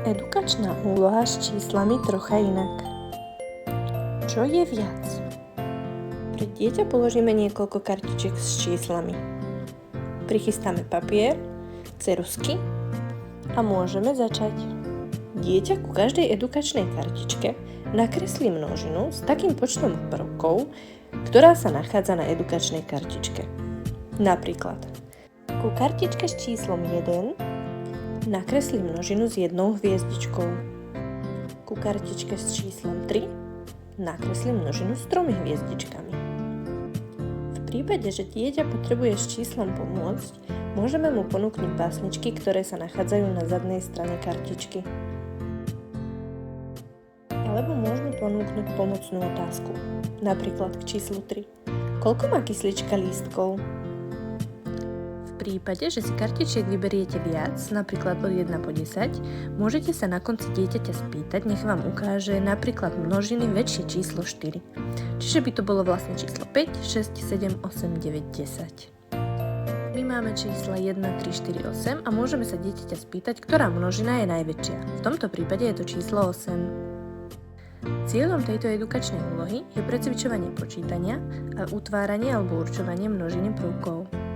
Edukačná úloha s číslami trocha inak. Čo je viac? Pre dieťa položíme niekoľko kartičiek s číslami. Prichystáme papier, ceruzky a môžeme začať. Dieťa ku každej edukačnej kartičke nakreslí množinu s takým počtom prvkov, ktorá sa nachádza na edukačnej kartičke. Napríklad, ku kartičke s číslom 1 nakreslí množinu s 1 hviezdičkou. Ku kartičke s číslom 3 nakreslí množinu s 3 hviezdičkami. V prípade, že dieťa potrebuje s číslom pomôcť, môžeme mu ponúknuť pásničky, ktoré sa nachádzajú na zadnej strane kartičky. Alebo môžeme ponúknuť pomocnú otázku, napríklad k číslu 3. Koľko má kyslička lístkov? V prípade, že si kartičiek vyberiete viac, napríklad od 1 po 10, môžete sa na konci dieťaťa spýtať, nech vám ukáže napríklad množiny väčšie číslo 4. Čiže by to bolo vlastne číslo 5, 6, 7, 8, 9, 10. My máme čísla 1, 3, 4, 8 a môžeme sa dieťaťa spýtať, ktorá množina je najväčšia. V tomto prípade je to číslo 8. Cieľom tejto edukačnej úlohy je precvičovanie počítania a utváranie alebo určovanie množiny prvkov.